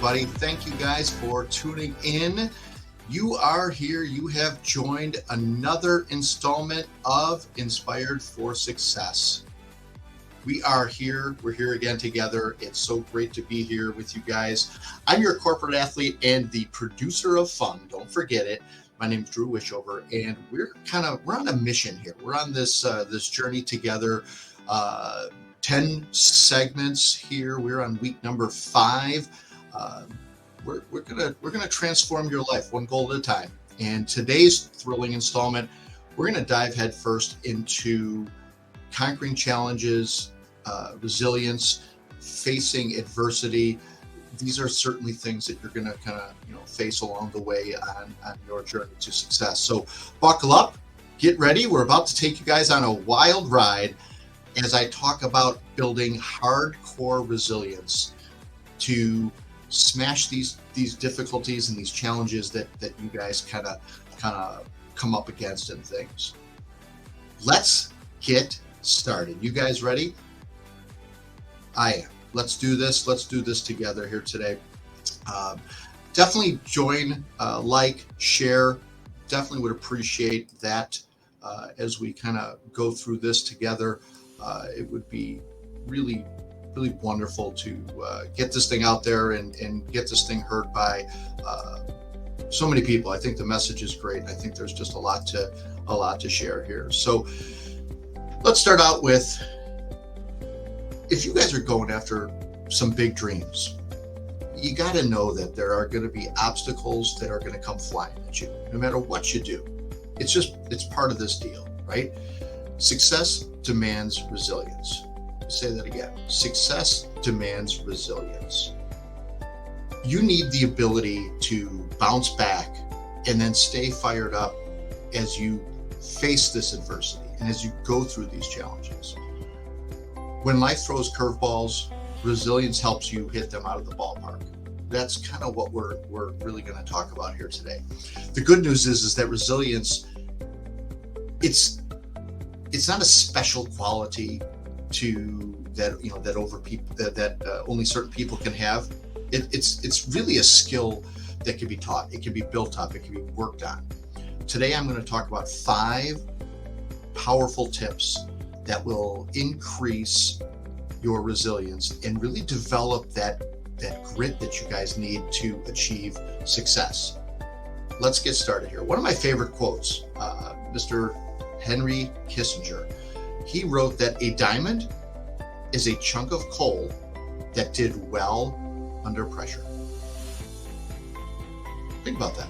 everybody. Thank you guys for tuning in. You are here. You have joined another installment of Inspired for Success. We are here. We're here again together. It's so great to be here with you guys. I'm your corporate athlete and the producer of fun. Don't forget it. My name is Drew Wishover, and we're on a mission here. We're on this journey together. 10 segments here. We're on week number 5. We're gonna transform your life one goal at a time. And today's thrilling installment, we're gonna dive headfirst into conquering challenges, resilience, facing adversity. These are certainly things that you're gonna face along the way on your journey to success. So buckle up, get ready. We're about to take you guys on a wild ride as I talk about building hardcore resilience to smash these difficulties and these challenges that you guys kind of come up against and things. Let's get started. You guys ready? I am. Let's do this. Let's do this together here today. Definitely join, like, share. Definitely would appreciate that as we kind of go through this together. It would be really, really wonderful to get this thing out there and get this thing heard by so many people. I think the message is great. I think there's just a lot to share here. So let's start out with, if you guys are going after some big dreams, you got to know that there are going to be obstacles that are going to come flying at you, no matter what you do. It's part of this deal, right? Success demands resilience. I'll say that again. Success demands resilience. You need the ability to bounce back and then stay fired up as you face this adversity and as you go through these challenges. When life throws curveballs, resilience helps you hit them out of the ballpark. That's kind of what we're really going to talk about here today. The good news is that resilience, it's not a special quality that only certain people can have. It's really a skill that can be taught. It can be built up. It can be worked on. Today, I'm going to talk about 5 powerful tips that will increase your resilience and really develop that grit that you guys need to achieve success. Let's get started here. One of my favorite quotes, Mr. Henry Kissinger, he wrote that a diamond is a chunk of coal that did well under pressure. Think about that.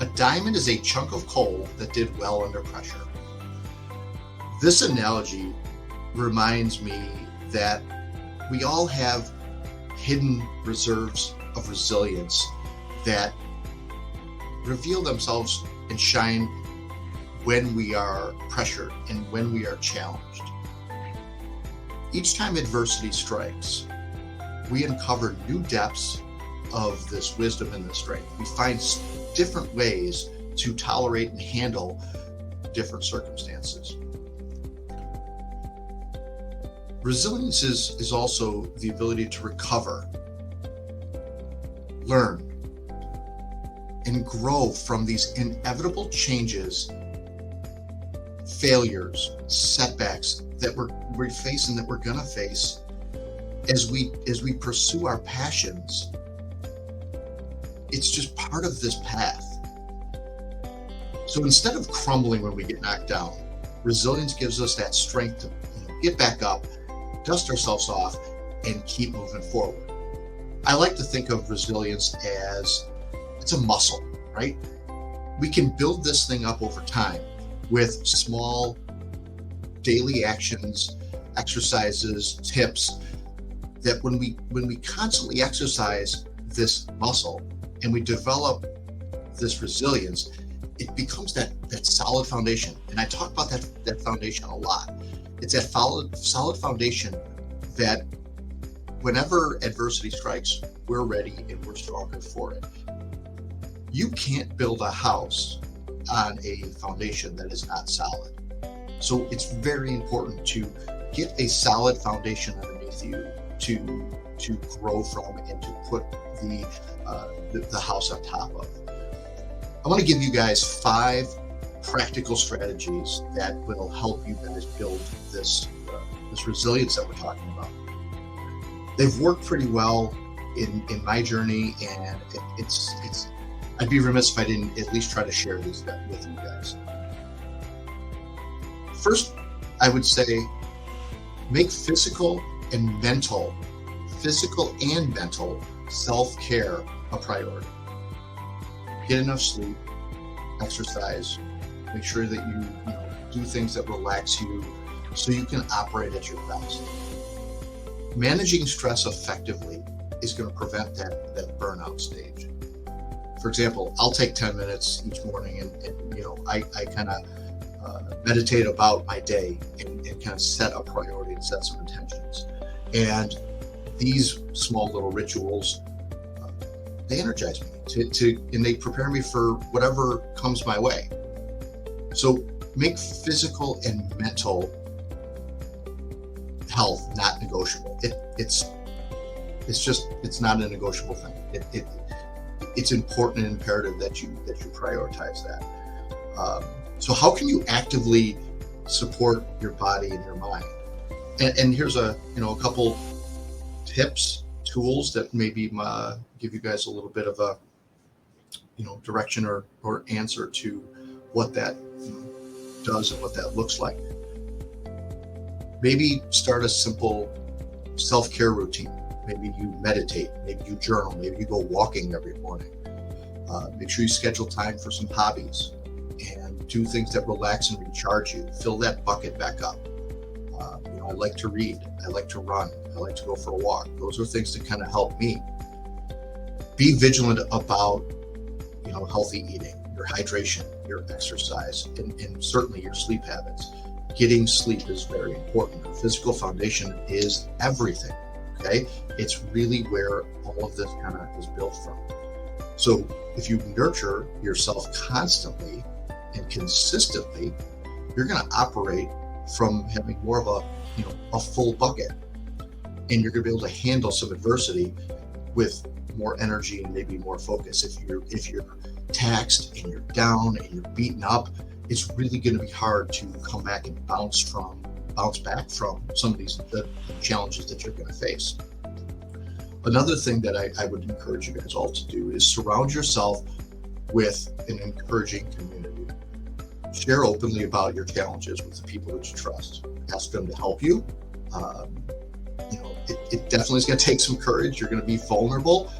A diamond is a chunk of coal that did well under pressure. This analogy reminds me that we all have hidden reserves of resilience that reveal themselves and shine when we are pressured and when we are challenged. Each time adversity strikes, we uncover new depths of this wisdom and this strength. We find different ways to tolerate and handle different circumstances. Resilience is also the ability to recover, learn, and grow from these inevitable changes, failures, setbacks that we're facing, that we're gonna face as we pursue our passions. It's just part of this path. So instead of crumbling when we get knocked down, resilience gives us that strength to get back up, dust ourselves off, and keep moving forward. I like to think of resilience as it's a muscle, right? We can build this thing up over time with small daily actions, exercises, tips, that when we constantly exercise this muscle and we develop this resilience, it becomes that solid foundation. And I talk about that foundation a lot. It's that solid foundation that whenever adversity strikes, we're ready and we're stronger for it. You can't build a house on a foundation that is not solid. So it's very important to get a solid foundation underneath you to grow from and to put the house on top of. I want to give you guys 5 practical strategies that will help you guys build this resilience that we're talking about. They've worked pretty well in my journey, and it's I'd be remiss if I didn't at least try to share this with you guys. First, I would say make physical and mental self-care a priority. Get enough sleep, exercise, make sure that you do things that relax you so you can operate at your best. Managing stress effectively is going to prevent that burnout stage. For example, I'll take 10 minutes each morning and I kind of meditate about my day and kind of set a priority and set some intentions. And these small little rituals, they energize me and they prepare me for whatever comes my way. So make physical and mental health not negotiable. It's not a negotiable thing. It's important and imperative that you prioritize that. So how can you actively support your body and your mind? And here's a couple tips, tools that maybe give you guys a little bit of a direction or answer to what that does and what that looks like. Maybe start a simple self-care routine. Maybe you meditate, maybe you journal, maybe you go walking every morning. Make sure you schedule time for some hobbies and do things that relax and recharge you. Fill that bucket back up. I like to read, I like to run, I like to go for a walk. Those are things that kind of help me. Be vigilant about healthy eating, your hydration, your exercise, and certainly your sleep habits. Getting sleep is very important. The physical foundation is everything. Okay, it's really where all of this kind of is built from. So if you nurture yourself constantly and consistently, you're going to operate from having more of a full bucket, and you're going to be able to handle some adversity with more energy and maybe more focus. If you're taxed and you're down and you're beaten up, it's really going to be hard to come back and bounce back from some of the challenges that you're going to face. Another thing that I would encourage you guys all to do is surround yourself with an encouraging community. Share openly about your challenges with the people that you trust. Ask them to help you. It definitely is going to take some courage. You're going to be vulnerable,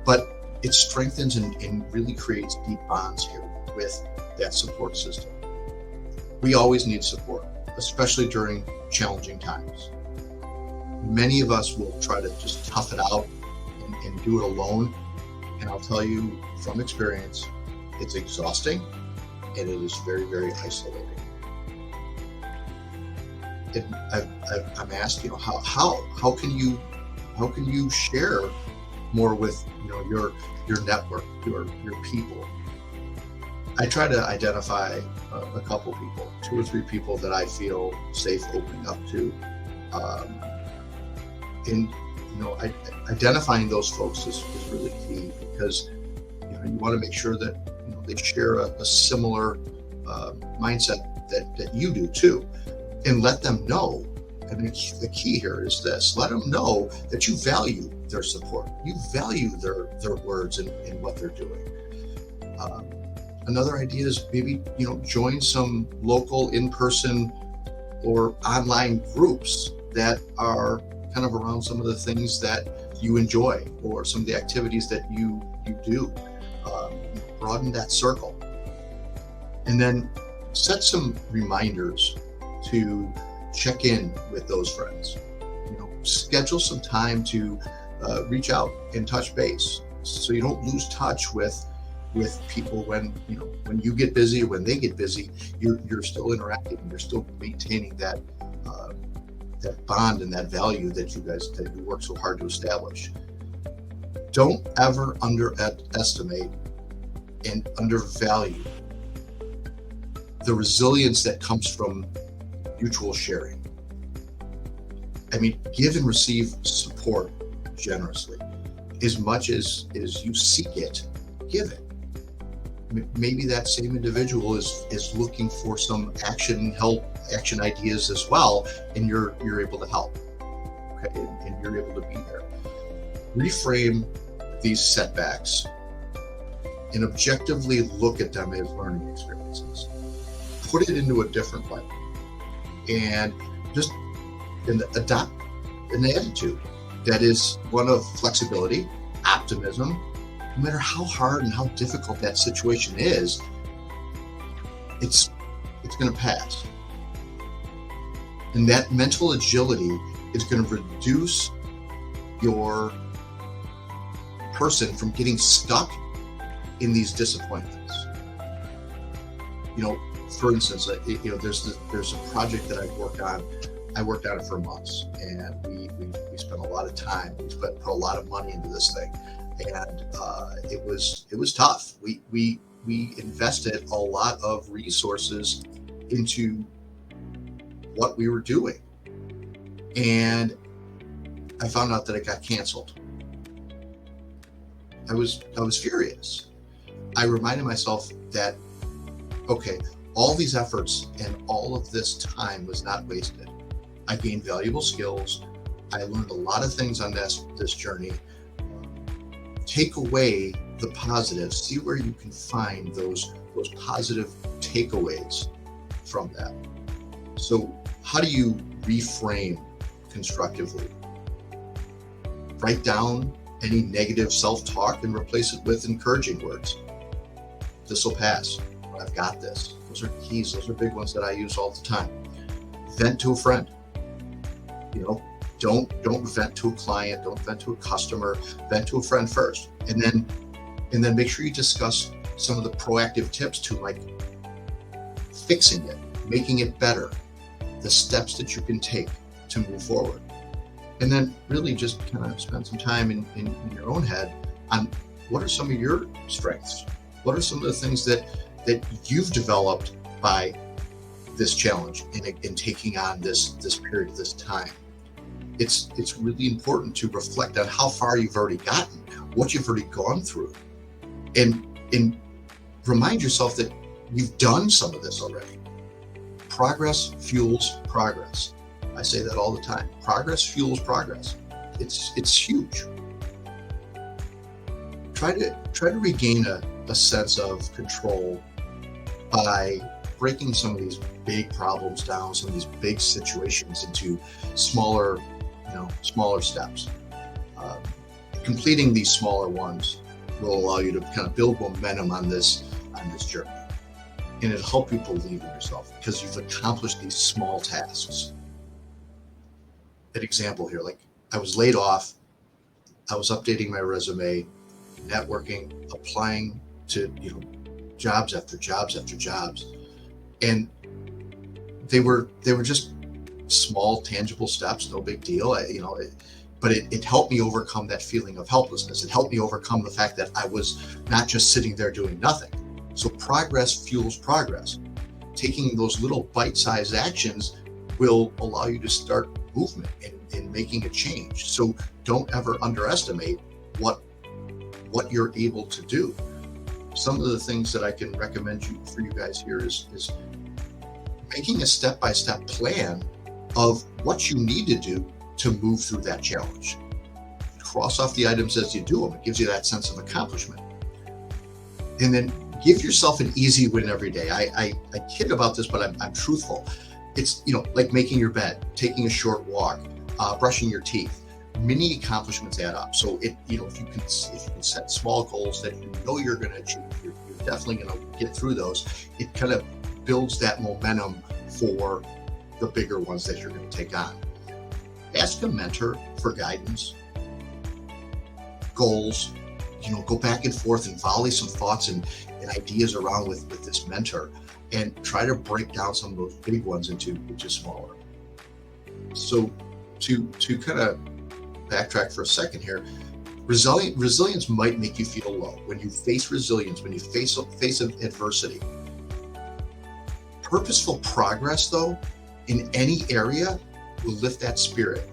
but it strengthens and really creates deep bonds here with that support system. We always need support, especially during challenging times. Many of us will try to just tough it out and do it alone. And I'll tell you from experience, it's exhausting and it is very, very isolating. And I'm asked, how can you share more with your network, your people? I try to identify a couple people, 2 or 3 people that I feel safe opening up to. Identifying those folks is really key, because you want to make sure that they share a similar mindset that you do too, and let them know. And the key here is this: let them know that you value their support, you value their words and what they're doing. Another idea is maybe join some local in-person or online groups that are kind of around some of the things that you enjoy or some of the activities that you do. Broaden that circle, and then set some reminders to check in with those friends. Schedule some time to reach out and touch base, so you don't lose touch with people when you get busy, or when they get busy. You're still interacting, you're still maintaining that bond and that value that you work so hard to establish. Don't ever underestimate and undervalue the resilience that comes from mutual sharing. I mean, give and receive support generously. As much as you seek it, give it. Maybe that same individual is looking for some action ideas as well, and you're able to help. Okay, and you're able to be there. Reframe these setbacks and objectively look at them as learning experiences. Put it into a different light, and just adopt an attitude that is one of flexibility, optimism. No matter how hard and how difficult that situation is, it's going to pass. And that mental agility is going to reduce your person from getting stuck in these disappointments. For instance, there's a project that I've worked on. I worked on it for months, and we spent a lot of time. We put a lot of money into this thing, and it was tough. We invested a lot of resources into what we were doing, and I found out that it got canceled. I was furious. I reminded myself that, okay, all these efforts and all of this time was not wasted. I gained valuable skills. I learned a lot of things on this journey. Take away the positives. See where you can find those positive takeaways from that. So how do you reframe constructively? Write down any negative self-talk and replace it with encouraging words. This will pass. I've got this. Those are keys. Those are big ones that I use all the time. Vent to a friend. Don't vent to a client. Don't vent to a customer. Vent to a friend first, and then make sure you discuss some of the proactive tips to, like, fixing it, making it better, the steps that you can take to move forward. And then really just kind of spend some time in your own head on what are some of your strengths? What are some of the things that you've developed by this challenge in taking on this period of this time? It's really important to reflect on how far you've already gotten, what you've already gone through, and remind yourself that you've done some of this already. Progress fuels progress. I say that all the time. Progress fuels progress. It's huge. Try to regain a sense of control by breaking some of these big problems down, some of these big situations into smaller steps. Completing these smaller ones will allow you to kind of build momentum on this journey, and it'll help you believe in yourself because you've accomplished these small tasks. An example here, like I was laid off, I was updating my resume, networking, applying to jobs after jobs after jobs, and they were just small, tangible steps, no big deal. But it helped me overcome that feeling of helplessness. It helped me overcome the fact that I was not just sitting there doing nothing. So progress fuels progress. Taking those little bite-sized actions will allow you to start movement and making a change. So don't ever underestimate what you're able to do. Some of the things that I can recommend for you guys here is making a step-by-step plan of what you need to do to move through that challenge. Cross off the items as you do them. It gives you that sense of accomplishment. And then give yourself an easy win every day. I kid about this, but I'm truthful. It's like making your bed, taking a short walk, brushing your teeth. Many accomplishments add up. So if you can set small goals that you're going to achieve, you're definitely going to get through those. It kind of builds that momentum for the bigger ones that you're going to take on. Ask a mentor for guidance, goals. Go back and forth and volley some thoughts and ideas around with this mentor, and try to break down some of those big ones into smaller. So to kind of backtrack for a second here, resilience might make you feel low when you face resilience, when you face adversity. Purposeful progress, though, in any area will lift that spirit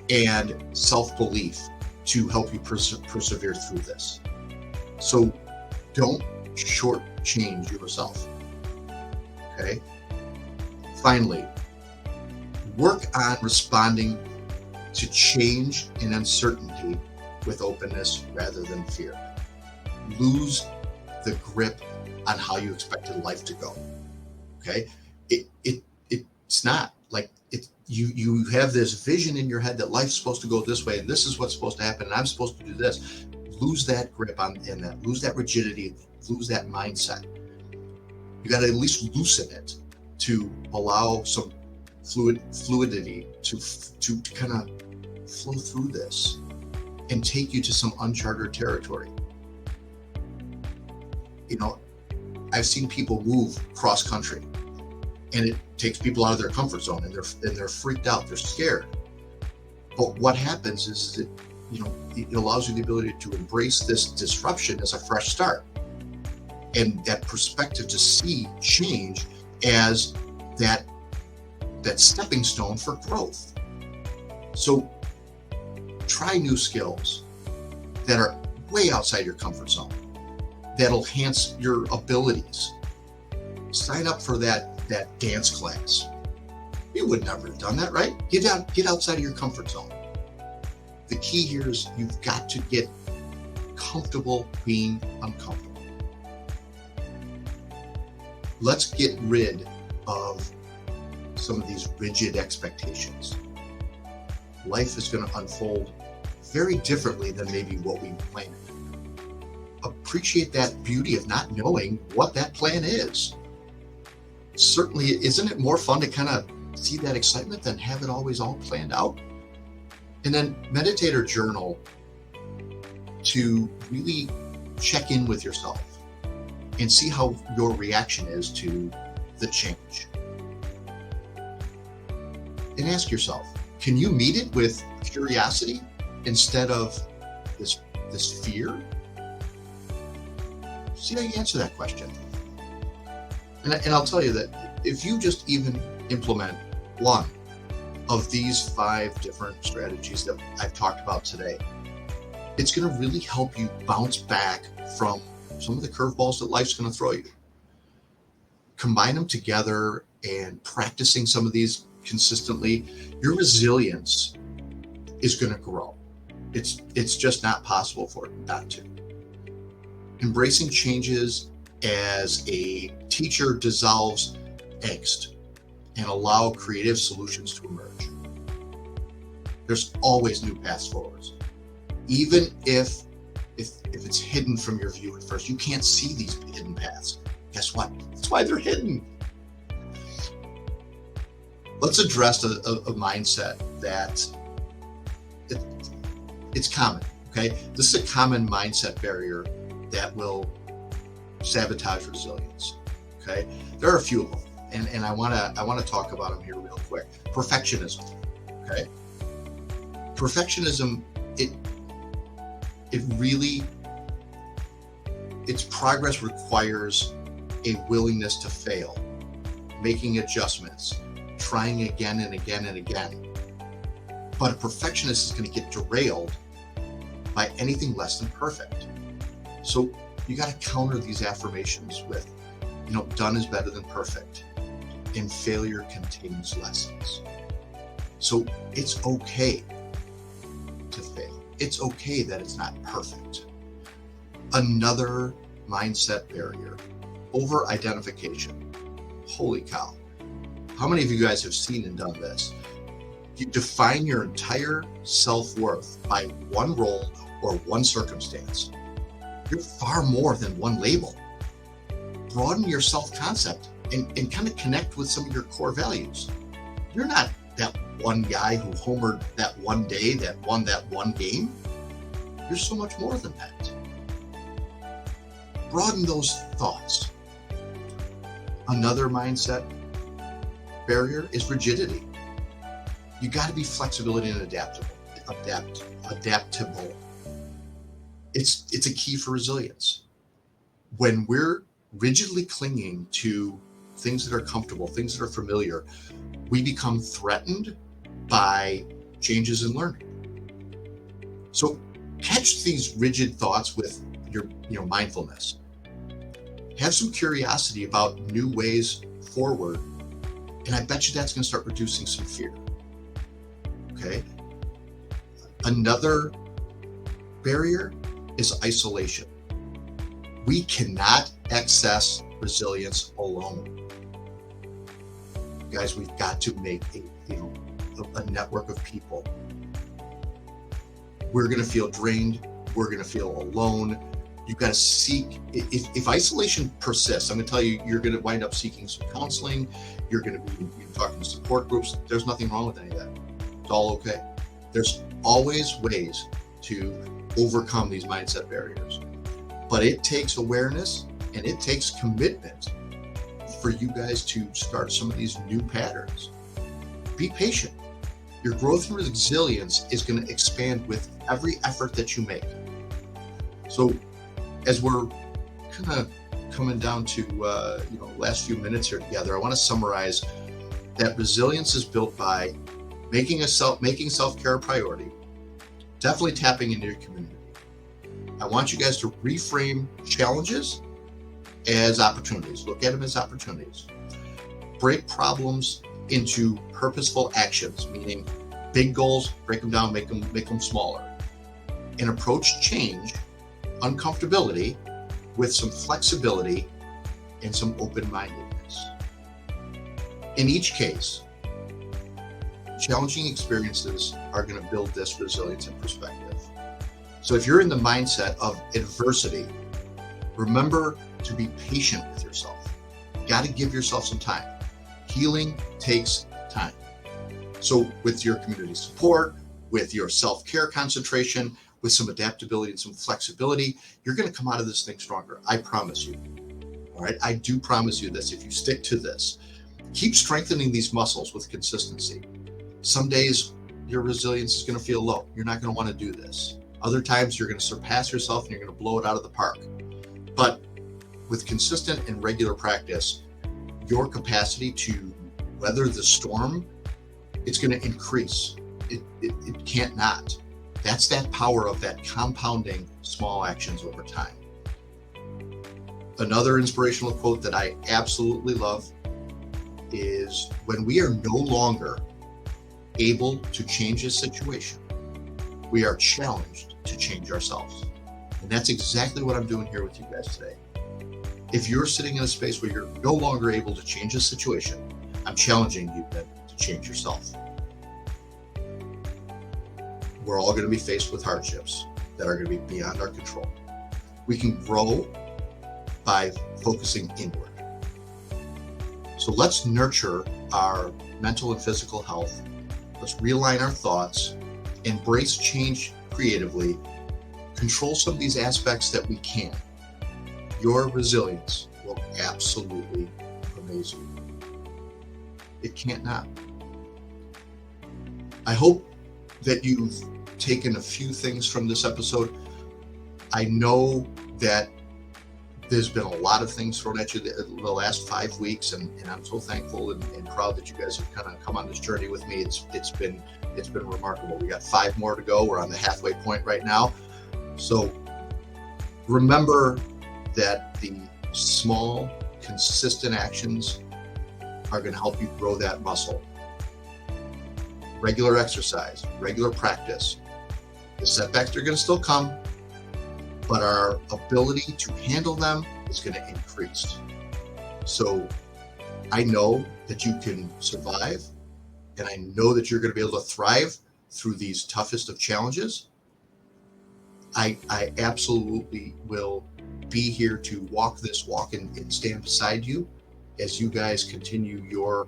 and self-belief to help you persevere through this. So don't shortchange yourself. Okay. Finally, work on responding to change and uncertainty with openness rather than fear. Lose the grip on how you expected life to go. Okay. It's not like it. You have this vision in your head that life's supposed to go this way and this is what's supposed to happen and I'm supposed to do this. Lose that grip on in that. Lose that rigidity. Lose that mindset. You got to at least loosen it to allow some fluidity to kind of flow through this and take you to some uncharted territory. You know, I've seen people move cross country, and it takes people out of their comfort zone, and they're freaked out, they're scared. But what happens is that, you know, it allows you the ability to embrace this disruption as a fresh start, and that perspective to see change as that stepping stone for growth. So try new skills that are way outside your comfort zone, that'll enhance your abilities. Sign up for that dance class. You would never have done that, right? Get outside of your comfort zone. The key here is you've got to get comfortable being uncomfortable. Let's get rid of some of these rigid expectations. Life is going to unfold very differently than maybe what we planned. Appreciate that beauty of not knowing what that plan is. Certainly, isn't it more fun to kind of see that excitement than have it always all planned out? And then meditate or journal to really check in with yourself and see how your reaction is to the change. And ask yourself, can you meet it with curiosity instead of this fear? See how you answer that question. And I'll tell you that if you just even implement one of these 5 different strategies that I've talked about today, it's going to really help you bounce back from some of the curveballs that life's going to throw you. Combine them together and practicing some of these consistently, your resilience is going to grow. It's just not possible for it not to. Embracing changes as a teacher dissolves angst and allow creative solutions to emerge. There's always new paths forward. Even if it's hidden from your view at first, you can't see these hidden paths. Guess what? That's why they're hidden. Let's address a mindset that it's common, okay? This is a common mindset barrier that will sabotage resilience, okay? There are a few of them, and I want to talk about them here real quick. Perfectionism, okay? Perfectionism, its progress requires a willingness to fail, making adjustments, trying again and again and again. But a perfectionist is going to get derailed by anything less than perfect. So you got to counter these affirmations with, done is better than perfect, and failure contains lessons. So it's okay to fail. It's okay that it's not perfect. Another mindset barrier, over-identification. Holy cow. How many of you guys have seen and done this? You define your entire self-worth by one role or one circumstance. You're far more than one label. Broaden your self-concept and kind of connect with some of your core values. You're not that one guy who homered that one day that won that one game. You're so much more than that. Broaden those thoughts. Another mindset barrier is rigidity. You got to be flexibility and adaptable. It's a key for resilience. When we're rigidly clinging to things that are comfortable, things that are familiar, we become threatened by changes in learning. So catch these rigid thoughts with your mindfulness. Have some curiosity about new ways forward, and I bet you that's going to start reducing some fear. Okay. Another barrier is isolation. We cannot access resilience alone. Guys, we've got to make a network of people. We're going to feel drained. We're going to feel alone. You've got to seek, if isolation persists, I'm going to tell you, you're going to wind up seeking some counseling. You're going to be talking to support groups. There's nothing wrong with any of that. It's all okay. There's always ways to overcome these mindset barriers. But it takes awareness and it takes commitment for you guys to start some of these new patterns. Be patient. Your growth and resilience is going to expand with every effort that you make. So as we're kind of coming down to last few minutes here together, I want to summarize that resilience is built by making self-care a priority, definitely tapping into your community. I want you guys to reframe challenges as opportunities. Look at them as opportunities. Break problems into purposeful actions, meaning big goals, break them down, make them smaller. And approach change, uncomfortability, with some flexibility and some open-mindedness. In each case, challenging experiences are going to build this resilience and perspective. So if you're in the mindset of adversity, remember to be patient with yourself. You got to give yourself some time. Healing takes time. So with your community support, with your self-care concentration, with some adaptability and some flexibility, you're going to come out of this thing stronger. I promise you. All right. I do promise you this. If you stick to this, keep strengthening these muscles with consistency. Some days your resilience is going to feel low. You're not going to want to do this. Other times you're going to surpass yourself and you're going to blow it out of the park. But with consistent and regular practice, your capacity to weather the storm, it's going to increase. It can't not. That's that power of that compounding small actions over time. Another inspirational quote that I absolutely love is, when we are no longer able to change a situation, we are challenged to change ourselves. And that's exactly what I'm doing here with you guys today. If you're sitting in a space where you're no longer able to change a situation, I'm challenging you then to change yourself. We're all going to be faced with hardships that are going to be beyond our control. We can grow by focusing inward. So let's nurture our mental and physical health. Let's realign our thoughts, embrace change creatively, control some of these aspects that we can. Your resilience will absolutely amaze you. It can't not. I hope that you've taken a few things from this episode. I know that there's been a lot of things thrown at you the last 5 weeks, and I'm so thankful and proud that you guys have kind of come on this journey with me. It's been remarkable. We got 5 more to go. We're on the halfway point right now. So remember that the small, consistent actions are going to help you grow that muscle. Regular exercise, regular practice. The setbacks are going to still come, but our ability to handle them is going to increase. So I know that you can survive, and I know that you're going to be able to thrive through these toughest of challenges. I absolutely will be here to walk this walk and stand beside you as you guys continue your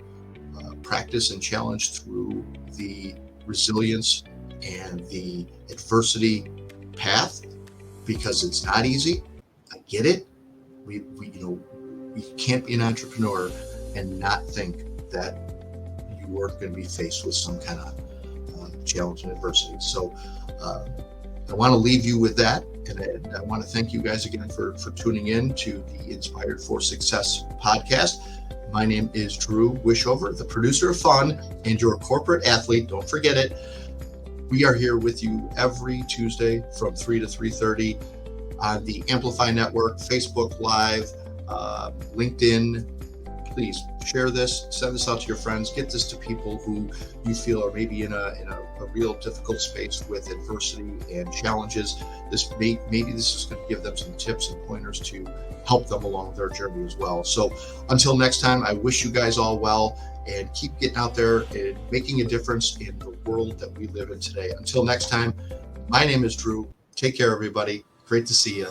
practice and challenge through the resilience and the adversity path, because it's not easy. I get it. We can't be an entrepreneur and not think that you weren't going to be faced with some kind of challenge and adversity. So I want to leave you with that. And I want to thank you guys again for tuning in to the Inspired for Success podcast. My name is Drew Wishover, the producer of fun and your corporate athlete. Don't forget it. We are here with you every Tuesday from 3 to 3:30 on the Amplify Network, Facebook Live, LinkedIn. Please share this, send this out to your friends, get this to people who you feel are maybe in a real difficult space with adversity and challenges. Maybe this is going to give them some tips and pointers to help them along their journey as well. So until next time, I wish you guys all well and keep getting out there and making a difference in the world that we live in today. Until next time, my name is Drew. Take care, everybody. Great to see you.